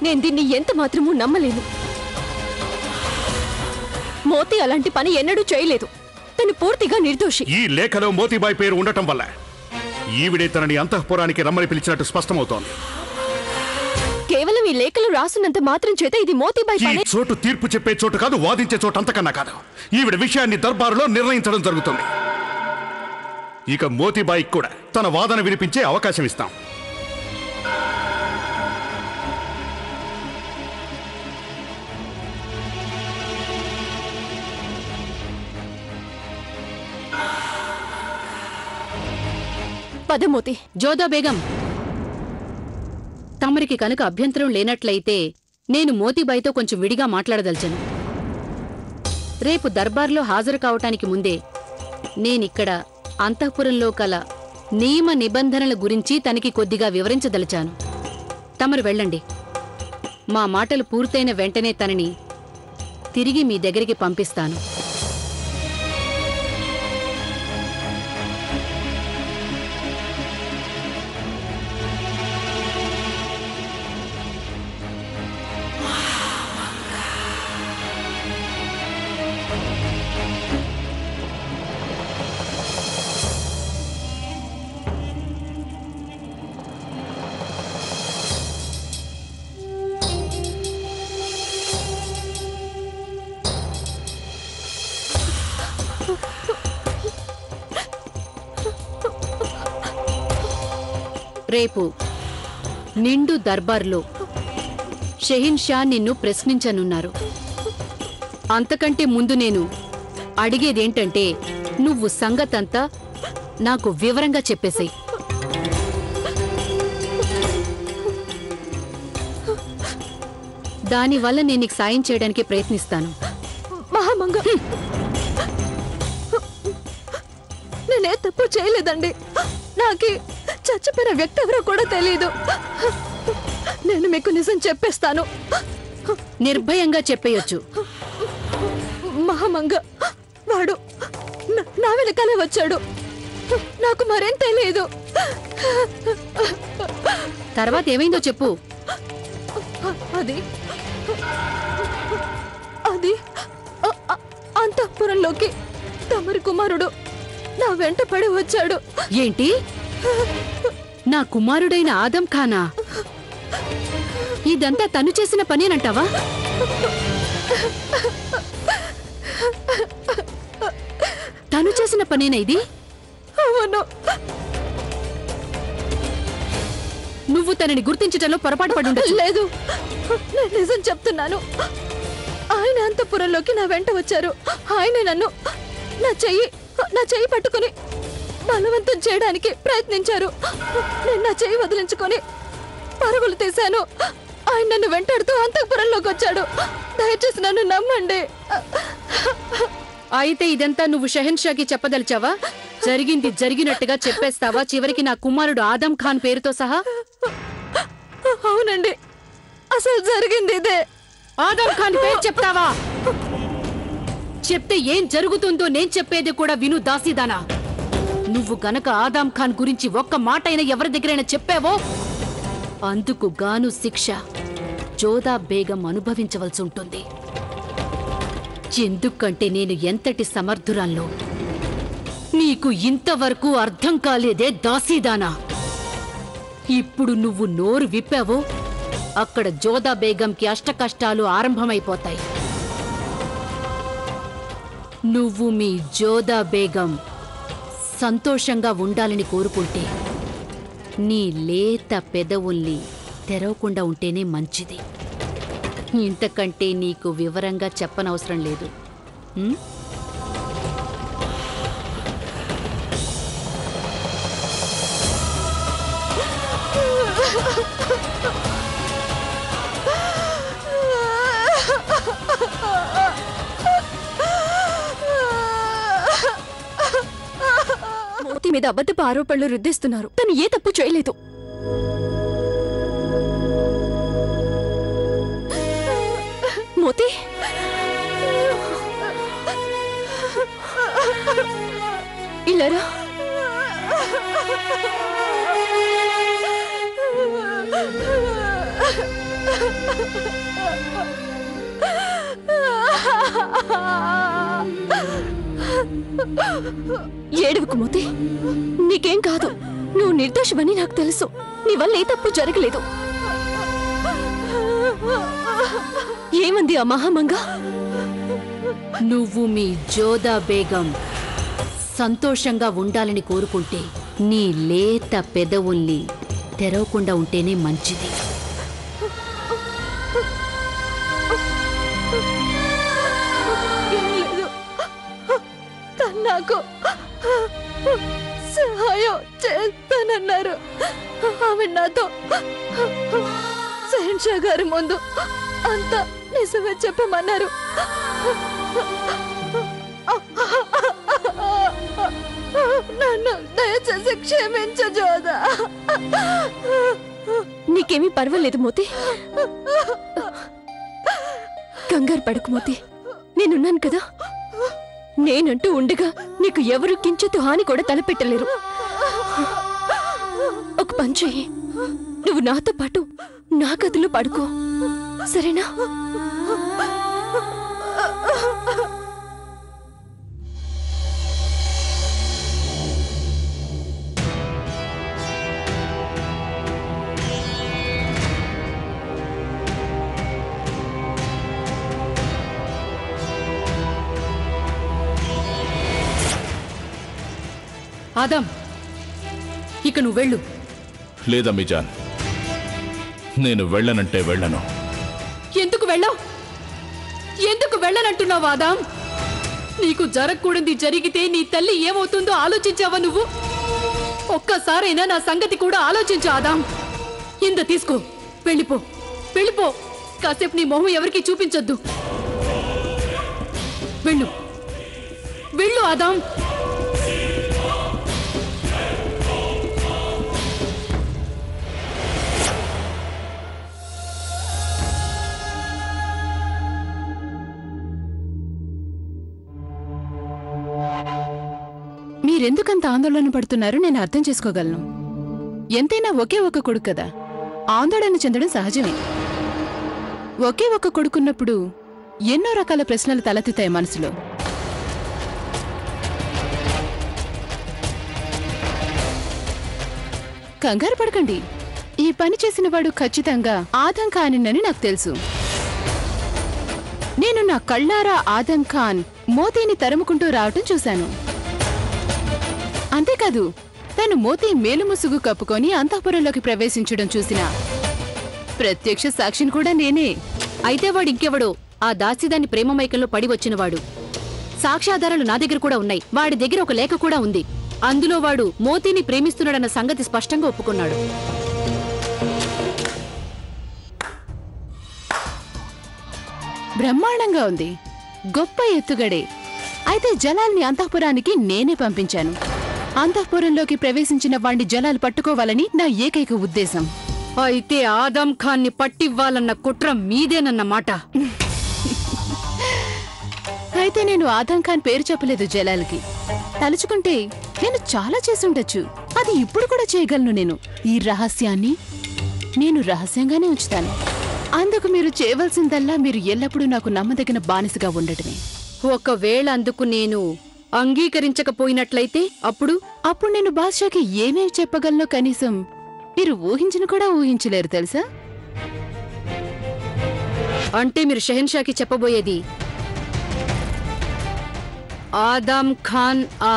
నేను దీన్ని ఎంత మాత్రమూ నమ్మలేను. మోతి అలాంటి పని ఎన్నడూ చేయలేదు. తను పూర్తిగా నిర్దోషి. ఈ లేఖలో మోతీబాయి పేరు ఉండటం వల్ల ఈవిడే తనని అంతఃపురానికి రమ్మని పిలిచినట్టు స్పష్టమవుతోంది. కేవలం ఈ లేఖలు రాసున్నంత మాత్రం చేత ఇది మోతీబాయి పని. ఈ చోటు తీర్పు చెప్పే చోటు కాదు, వాదించే చోటు అంతకన్నా కాదు. ఈవిడ విషయాన్ని దర్బారులో నిర్ణయించడం జరుగుతుంది. ఇక మోతీబాయికి కూడా తన వాదన వినిపించే అవకాశం ఇస్తాం. పదమోతి. జోదా బేగం, తమరికి కనుక అభ్యంతరం లేనట్లయితే నేను మోతీబాయితో కొంచెం విడిగా మాట్లాడదల్చను. రేపు దర్బార్లో హాజరు కావటానికి ముందే నేనిక్కడ అంతఃపురంలో కల నియమ నిబంధనల గురించి తనకి కొద్దిగా వివరించదలిచాను. తమరు వెళ్ళండి. మా మాటలు పూర్తయిన వెంటనే తనని తిరిగి మీ దగ్గరికి పంపిస్తాను. రేపు నిండు దర్బార్లో షెహిన్షా నిన్ను ప్రశ్నించనున్నారు. అంతకంటే ముందు నేను అడిగేదేంటంటే నువ్వు సంగతంతా నాకు వివరంగా చెప్పేసేయ్. దానివల్ల నేను నీకు సాయం చేయడానికి ప్రయత్నిస్తాను. మహామంగ, నేనే తప్పు చేయలేదండి. నాకి చచ్చిపోయిన వ్యక్తి ఎవరో కూడా తెలీదు. నేను మీకు నిజం చెప్పేస్తాను. నిర్భయంగా చెప్పేయొచ్చు. మహామంగ, వాడు నా వెనకాలే వచ్చాడు. నాకు మరేం తెలియదు. తర్వాత ఏమైందో చెప్పు. అది అది అంతఃపురంలోకి తమరి కుమారుడు నా వెంట పడి వచ్చాడు. ఏంటి? నా కుమారుడైన ఆదం ఖానా? ఇదంతా తను చేసిన పనేనంటావా? తను చేసిన పనేనా ఇది? అవును. నువ్వు తనని గుర్తించటంలో పొరపాటు పడుండొచ్చు. లేదు, నేను నిజం చెప్తున్నాను. ఆయన అంతఃపురంలోకి నా వెంట వచ్చారు. ఆయన నన్ను నా చెయ్యి పట్టుకుని బలవంతం చేయడానికి ప్రయత్నించారు. నేను నా చెయ్యి వదిలించుకొని పరుగులు తీశాను. ఆయన నన్ను వెంటాడుతూ అంతఃపురంలోకి వచ్చాడు. దయచేసి నన్ను నమ్మండి. అయితే ఇదంతా నువ్వు షెహన్షాకి చెప్పదలిచావా? జరిగింది జరిగినట్టుగా చెప్పేస్తావా చివరికి నా కుమారుడు ఆదం ఖాన్ పేరుతో సహా? అవునండి, అసలు జరిగింది ఇదే. ఆదం ఖాన్ పేరు చెప్తావా? చెప్తే ఏం జరుగుతుందో నేను చెప్పేది కూడా విను దాసీదానా. నువ్వు గనక ఆదం ఖాన్ గురించి ఒక్క మాటైనా ఎవరి దగ్గరైనా చెప్పావో అందుకు గాను శిక్ష జోదా బేగం అనుభవించవలసి ఉంటుంది. ఎందుకంటే నేను ఎంతటి సమర్థురాల్లో నీకు ఇంతవరకు అర్థం కాలేదే దాసీదానా. ఇప్పుడు నువ్వు నోరు విప్పావో అక్కడ జోదా బేగంకి అష్టకష్టాలు ఆరంభమైపోతాయి. నువ్వు మీ జోదా బేగం సంతోషంగా ఉండాలని కోరుకుంటే నీ లేత పెదవుల్ని తెరవకుండా ఉంటేనే మంచిది. ఇంతకంటే నీకు వివరంగా చెప్పనవసరం లేదు. మోతి మీద అబద్ధపు ఆరోపణలు రుద్దిస్తున్నారు. తను ఏ తప్పు చేయలేదు. మోతి, ఇలారా. ఏడువుకు మోతి, నీకేం కాదు. నువ్వు నిర్దోషమని నాకు తెలుసు. నీ వల్ల ఏ తప్పు జరగలేదు. ఏమంది ఆ మహామంగ? నువ్వు మీ జోదా బేగం సంతోషంగా ఉండాలని కోరుకుంటే నీ లేత పెదవుల్ని తెరవకుండా ఉంటేనే మంచిది. నాకు సహాయం చేస్తానన్నారు. ఆమె నాతో శహన్షా గారి ముందు అంతా నిజమే చెప్పమన్నారు. నన్ను దయచేసి క్షమించు జోదా. నీకేమీ పర్వాలేదు మోతి. కంగారు పడకు మోతి, నేనున్నాను కదా. నేనంటూ ఉండగా నీకు ఎవరు కించెత్తు హాని కూడా తలపెట్టలేరు. ఒక పని చెయ్యి, నువ్వు నాతో పాటు నా గదిలో పడుకో, సరేనా? ఆదం, ఇక నువ్వు వెళ్ళు. లేదమ్మీ జాన్, నేను వెళ్ళనంటే వెళ్ళను. ఎందుకు వెళ్ళావు? ఎందుకు వెళ్ళనంటున్నావు ఆదాం? నీకు జరగకూడదు జరిగితే నీ తల్లి ఏమవుతుందో ఆలోచించావా నువ్వు? ఒక్కసారైనా నా సంగతి కూడా ఆలోచించు ఆదాం. ఇంద తీసుకో, వెళ్ళిపో, వెళ్ళిపో. కాసేపు నీ మొహం ఎవరికి చూపించొద్దు. వెళ్ళు, వెళ్ళు ఆదాం. మీరెందుకంత ఆందోళన పడుతున్నారో నేను అర్థం చేసుకోగలను. ఎంతైనా ఒకే ఒక కొడుకు కదా, ఆందోళన చెందడం సహజమే. ఒకే ఒక కొడుకున్నప్పుడు ఎన్నో రకాల ప్రశ్నలు తలెత్తుతాయి మనసులో. కంగారు పడకండి, ఈ పని చేసిన వాడు ఖచ్చితంగా ఆదం ఖానినని నాకు తెలుసు. నేను నా కళ్ళారా ఆదం ఖాన్ మోతీని తరుముకుంటూ రావటం చూశాను. అంతేకాదు, తను మోతీ మేలుముసుగు కప్పుకొని అంతఃపురంలోకి ప్రవేశించడం చూసిన ప్రత్యక్ష సాక్షిని కూడా నేనే. అయితే వాడు ఇంకెవడో ఆ దాసిదాన్ని ప్రేమమైకంలో పడి వచ్చినవాడు. సాక్ష్యాధారాలు నా దగ్గర కూడా ఉన్నాయి. వాడి దగ్గర ఒక లేఖ కూడా ఉంది. అందులో వాడు మోతీని ప్రేమిస్తున్నాడన్న సంగతి స్పష్టంగా ఒప్పుకున్నాడు. బ్రహ్మాండంగా ఉంది, గొప్ప ఎత్తుగడే. అయితే జలాల్ని అంతఃపురానికి నేనే పంపించాను. అంతఃపురంలోకి ప్రవేశించిన వాణ్ణి జలాలు పట్టుకోవాలని నా ఏకైక ఉద్దేశం. అయితే ఆదం ఖాన్ని పట్టివ్వాలన్న కుట్ర మీదేనన్నమాట. అయితే నేను ఆదం ఖాన్ పేరు చెప్పలేదు జలాల్కి. తలుచుకుంటే నేను చాలా చేసుండొచ్చు. అది ఇప్పుడు కూడా చేయగలను. నేను ఈ రహస్యాన్ని నేను రహస్యంగానే ఉంచుతాను. అందుకు మీరు చేయవలసిందల్లా మీరు ఎల్లప్పుడూ నాకు నమ్మదగిన బానిసగా ఉండటమే. ఒకవేళ అందుకు నేను అంగీకరించకపోయినట్లయితే అప్పుడు నేను బాద్షాకి ఏమేమి చెప్పగలనో కనీసం మీరు ఊహించిన కూడా ఊహించలేరు తెలుసా? అంటే మీరు షెహన్షాకి చెప్పబోయేది ఆదం ఖాన్ ఆ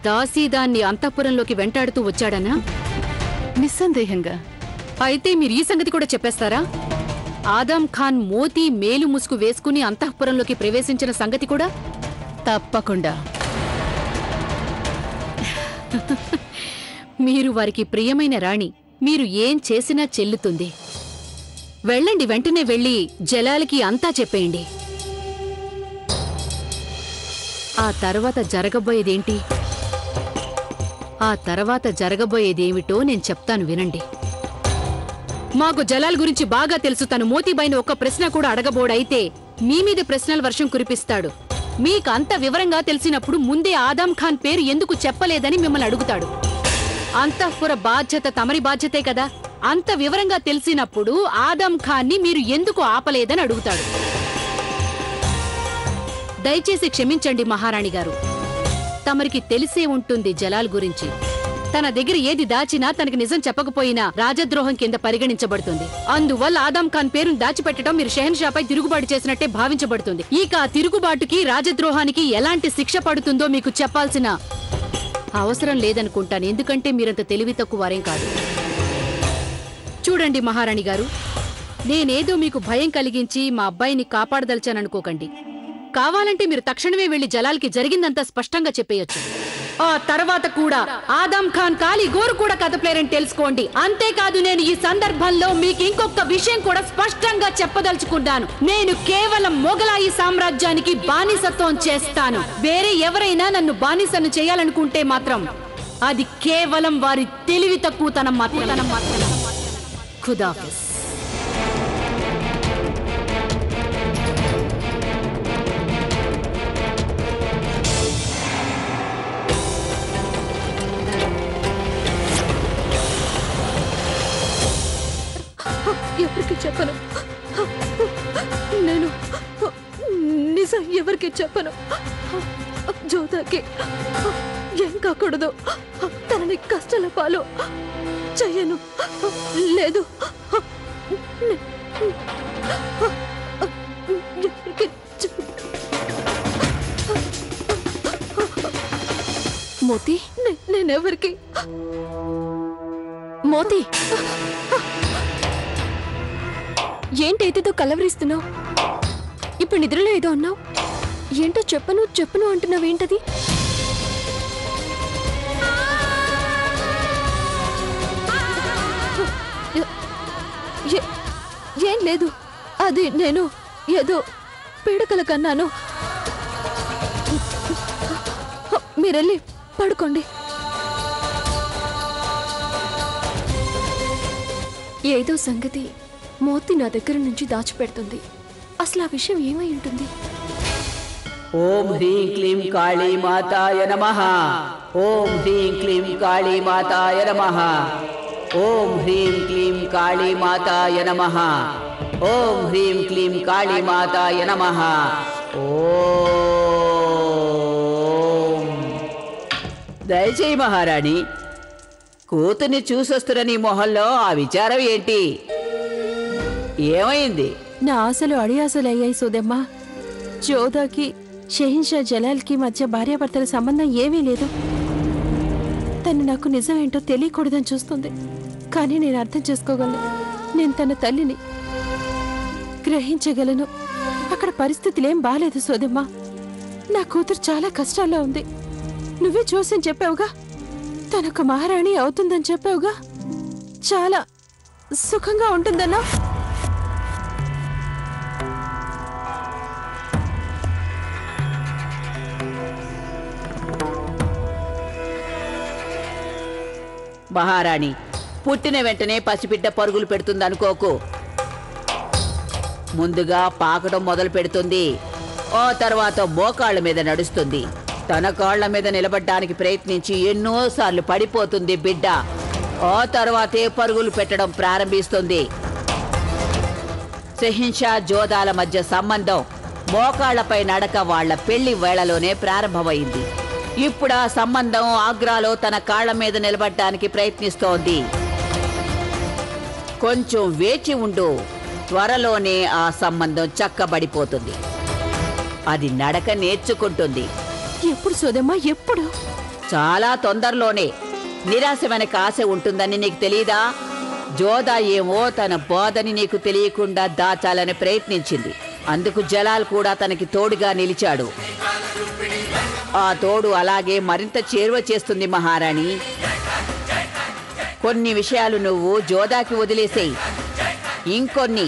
దాసీదాన్ని అంతఃపురంలోకి వెంటాడుతూ వచ్చాడనా? నిస్సందేహంగా. అయితే మీరు ఈ సంగతి కూడా చెప్పేస్తారా? ఆదం ఖాన్ మోతీ మేలు ముసుగు వేసుకుని అంతఃపురంలోకి ప్రవేశించిన సంగతి కూడా? తప్పకుండా. మీరు వారికి ప్రియమైన రాణి. మీరు ఏం చేసినా చెల్లుతుంది. వెళ్ళండి, వెంటనే వెళ్ళి జలాలకి అంతా చెప్పేయండి. ఆ తర్వాత జరగబోయేదేంటి? ఆ తర్వాత జరగబోయేదేమిటో నేను చెప్తాను, వినండి. మాకు జలాల్ గురించి బాగా తెలుసు. తను మోతీబాయిని ఒక్క ప్రశ్న కూడా అడగబోడైతే మీ మీద ప్రశ్నల వర్షం కురిపిస్తాడు. మీకు అంత వివరంగా తెలిసినప్పుడు ముందే ఆదం ఖాన్ పేరు ఎందుకు చెప్పలేదని మిమ్మల్ని అడుగుతాడు. అంతఃపుర బాధ్యత తమరి బాధ్యతే కదా. అంత వివరంగా తెలిసినప్పుడు ఆదం ఖాన్ని మీరు ఎందుకు ఆపలేదని అడుగుతాడు. దయచేసి క్షమించండి మహారాణి గారు, తమరికి తెలిసే ఉంటుంది జలాల్ గురించి. తన దగ్గర ఏది దాచినా తనకి నిజం చెప్పకపోయినా రాజద్రోహం కింద పరిగణించబడుతుంది. అందువల్ల ఆదం ఖాన్ పేరును దాచిపెట్టడం మీరు షెహన్షాపై తిరుగుబాటు చేసినట్టే భావించబడుతుంది. ఇక ఆ తిరుగుబాటుకి రాజద్రోహానికి ఎలాంటి శిక్ష పడుతుందో మీకు చెప్పాల్సిన అవసరం లేదనుకుంటాను, ఎందుకంటే మీరంత తెలివి తక్కువ వారేం కాదు. చూడండి మహారాణి గారు, నేనేదో మీకు భయం కలిగించి మా అబ్బాయిని కాపాడదలిచాననుకోకండి. కావాలంటే మీరు తక్షణమే వెళ్లి జలాల్కి జరిగిందంతా స్పష్టంగా చెప్పేయొచ్చు. ఆ తర్వాత కూడా ఆదం ఖాన్ కాలి గోరు కూడా కదపలేరని తెలుసుకోండి. అంతేకాదు, నేను ఈ సందర్భంలో మీకు ఇంకొక విషయం కూడా స్పష్టంగా చెప్పదలుచుకున్నాను. నేను కేవలం మొఘలాయి సామ్రాజ్యానికి బానిసత్వం చేస్తాను. వేరే ఎవరైనా నన్ను బానిసను చేయాలనుకుంటే మాత్రం అది కేవలం వారి తెలివి తక్కువతనం మాత్రమే. ఖుదాఫిజ్. ఎవరికి చెప్పను, నేను నిజం ఎవరికి చెప్పను. జోదాకి ఏం కాకూడదు, తనని కష్టాల పాలు చెయ్యను. లేదు, ఎవరికి మోతి, నేనెవరికి మోతి ఏంటైతేదో కలవరిస్తున్నావు? ఇప్పుడు నిద్రలో ఏదో అన్నావు. ఏంటో చెప్పను చెప్పను అంటున్నావేంటది? ఏం లేదు, అది నేను ఏదో పీడకల కన్నాను. మీరెళ్ళి పడుకోండి. ఏదో సంగతి మోతి నా దగ్గర నుంచి దాచిపెడుతుంది. అసలు ఆ విషయం ఏమై ఉంటుంది? ఓం హ్రీం క్లీం కాళీ మాతాయ నమః. ఓం హ్రీం క్లీం కాళీ మాతాయ నమః. ఓం హ్రీం క్లీం కాళీ మాతాయ నమః. ఓం హ్రీం క్లీం కాళీ మాతాయ నమః. ఓం. దయచేయి మహారాణి, కూతుర్ని చూసొస్తున్న నీ మొహంలో ఆ విచారం ఏంటి? ఏమైంది? నా ఆశలు అడియాసలు అయ్యాయి సోదమ్మా. జోదాకి షెహిన్షా జలాల్కి మధ్య భార్యాభర్తల సంబంధం ఏమీ లేదు. తను నాకు నిజం ఏంటో తెలియకూడదని చూస్తుంది. కానీ నేను అర్థం చేసుకోగలను. నేను తన తల్లిని, గ్రహించగలను. అక్కడ పరిస్థితులేం బాలేదు సోదమ్మా. నా కూతురు చాలా కష్టాల్లో ఉంది. నువ్వే చూసి చెప్పావుగా, తనొక మహారాణి అవుతుందని చెప్పావుగా. చాలా సుఖంగా ఉంటుందన్నా. మహారాణి, పుట్టిన వెంటనే పసిబిడ్డ పరుగులు పెడుతుందనుకోకు. ముందుగా పాకడం మొదలు పెడుతుంది. ఆ తర్వాత మోకాళ్ళ మీద నడుస్తుంది. తన కాళ్ల మీద నిలబడ్డానికి ప్రయత్నించి ఎన్నోసార్లు పడిపోతుంది బిడ్డ. ఆ తర్వాతే పరుగులు పెట్టడం ప్రారంభిస్తుంది. షెహిన్షా జోదాల మధ్య సంబంధం మోకాళ్లపై నడక వాళ్ల పెళ్లి వేళలోనే ప్రారంభమైంది. ఇప్పుడు ఆ సంబంధం ఆగ్రాలో తన కాళ్ల మీద నిలబడ్డానికి ప్రయత్నిస్తోంది. కొంచెం వేచి ఉండు, త్వరలోనే ఆ సంబంధం చక్కబడిపోతుంది. అది నడక నేర్చుకుంటుంది. ఎప్పుడు సోదమ్మా, ఎప్పుడు? చాలా తొందరలోనే. నిరాశ వెనక ఆశ ఉంటుందని నీకు తెలీదా? జోదా ఏమో తన బోధని నీకు తెలియకుండా దాచాలని ప్రయత్నించింది. అందుకు జలాల్ కూడా తనకి తోడుగా నిలిచాడు. ఆ తోడు అలాగే మరింత చేరువ చేస్తుంది మహారాణి. కొన్ని విషయాలు నువ్వు జోదాకి వదిలేసేయి, ఇంకొన్ని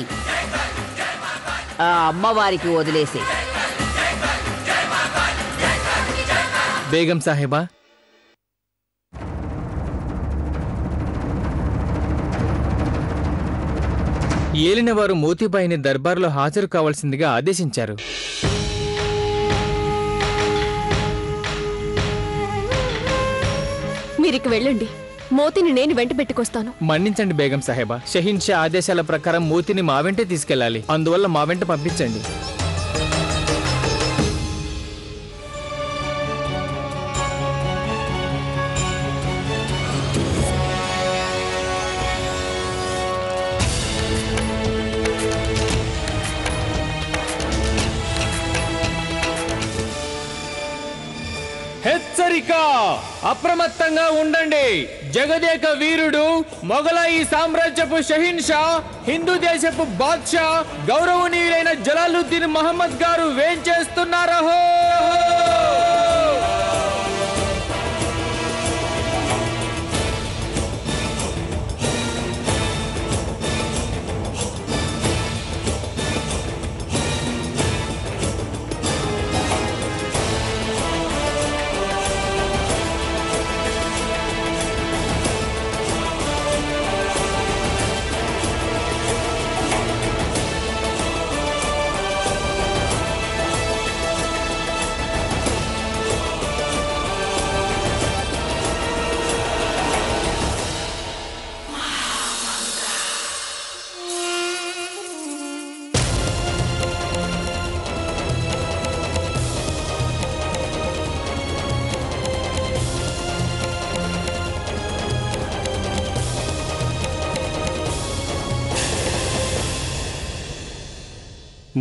ఆ అమ్మవారికి వదిలేసేయి. బేగం సాహెబా, ఏలినవారు మోతీబాయిని దర్బార్లో హాజరు కావాల్సిందిగా ఆదేశించారు. మీరికి వెళ్ళండి. మోతిని నేను వెంట పెట్టుకొస్తాను. మన్నించండి బేగం సాహెబా, షహీన్ షా ఆదేశాల ప్రకారం మోతిని మా వెంటే తీసుకెళ్ళాలి. అందువల్ల మా వెంట పంపించండి. హెచ్చరిక! అప్రమత్తంగా ఉండండి. జగదేక వీరుడు, మొఘలాయి సామ్రాజ్యపు షహీన్ షా, హిందూ దేశపు బాద్షా, గౌరవనీయులైన జలాలుద్దీన్ మహమ్మద్ గారు వేంచేస్తున్నారహో.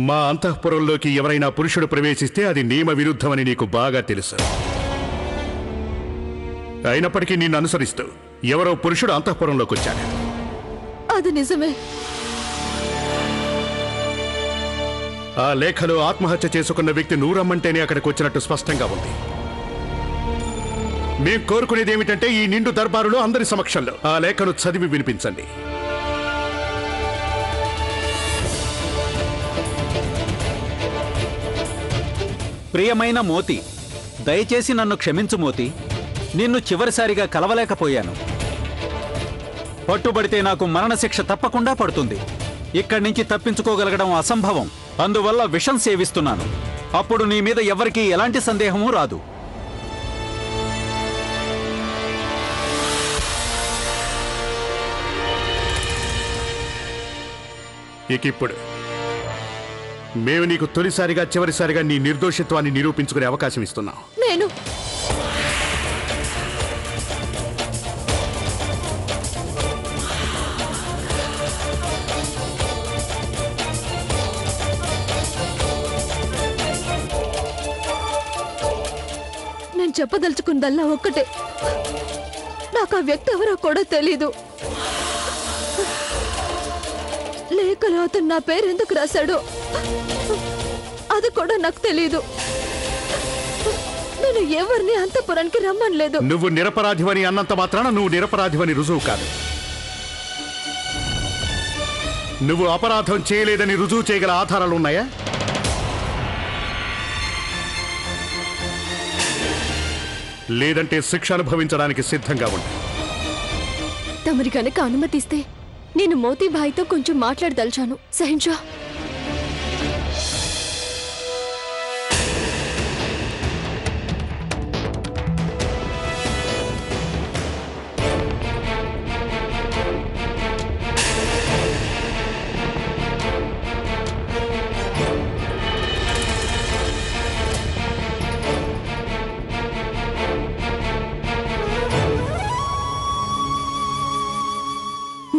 మా అంతఃపురంలోకి ఎవరైనా పురుషుడు ప్రవేశిస్తే అది నియమ విరుద్ధమని నీకు బాగా తెలుసు. అయినప్పటికీ నిన్ను అనుసరిస్తూ ఎవరో పురుషుడు అంతఃపురంలోకి వచ్చాడు. అది నిజమే. ఆ లేఖలో ఆత్మహత్య చేసుకున్న వ్యక్తి నువ్వు రమ్మంటేనే అక్కడికి వచ్చినట్టు స్పష్టంగా ఉంది. మేం కోరుకునేది ఏమిటంటే ఈ నిండు దర్బారులో అందరి సమక్షంలో ఆ లేఖను చదివి వినిపించండి. ప్రియమైన మోతి, దయచేసి నన్ను క్షమించు మోతి. నిన్ను చివరిసారిగా కలవలేకపోయాను. పట్టుబడితే నాకు మరణశిక్ష తప్పకుండా పడుతుంది. ఇక్కడి నుంచి తప్పించుకోగలగడం అసంభవం. అందువల్ల విషం సేవిస్తున్నాను. అప్పుడు నీ మీద ఎవరికీ ఎలాంటి సందేహమూ రాదు. ఇప్పుడు మేము నీకు తొలిసారిగా చివరిసారిగా నీ నిర్దోషిత్వాన్ని నిరూపించుకునే అవకాశం ఇస్తున్నాం. నేను చెప్పదలుచుకుందల్లా ఒక్కటే, నాకు ఆ వ్యక్తి ఎవరో కూడా తెలీదు. లేఖలో అతను నా పేరు ఎందుకు రాశాడో అది కూడా నాకు తెలీదు. నేను ఎవరిని అంతఃపురానికి రమ్మనలేదు. నువ్వు నిరపరాధివని అన్నంత మాత్రాన నువ్వు నిరపరాధివని రుజువు కాదు. నువ్వు అపరాధం చేయలేదని రుజువు చేయగల ఆధారాలు ఉన్నాయా? లేదంటే శిక్ష అనుభవించడానికి సిద్ధంగా ఉండు. తమరి కనుక అనుమతిస్తే నేను మోతీబాయితో కొంచెం మాట్లాడదలిచాను. సహించా.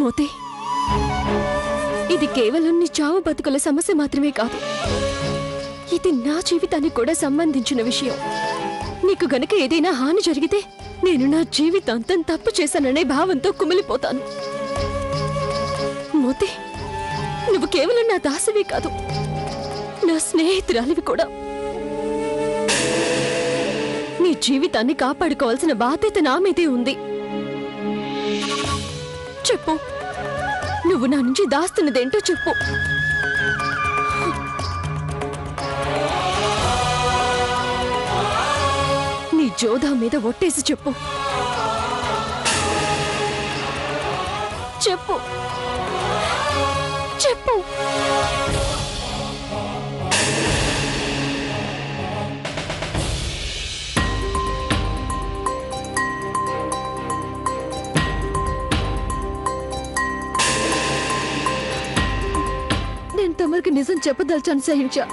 మోతి, ఇది కేవలం నీ చావు బతుకుల సమస్య మాత్రమే కాదు. ఇది నా జీవితానికి కూడా సంబంధించిన విషయం. నీకు గనక ఏదైనా హాని జరిగితే నేను నా జీవితాంతం తప్పు చేశాననే భావంతో కుమిలిపోతాను. మోతి, నువ్వు కేవలం నా దాసివి కాదు, నా స్నేహితురాలివి కూడా. నీ జీవితాన్ని కాపాడుకోవాల్సిన బాధ్యత నా మీదే ఉంది. చెప్పు, నువ్వు నా నుంచి దాస్తున్నదేంటో చెప్పు. నీ జోధా మీద ఒట్టేసి చెప్పు. చెప్పు చెప్పు. తమరికి నిజం చెప్పదలిచాను షహిన్షా.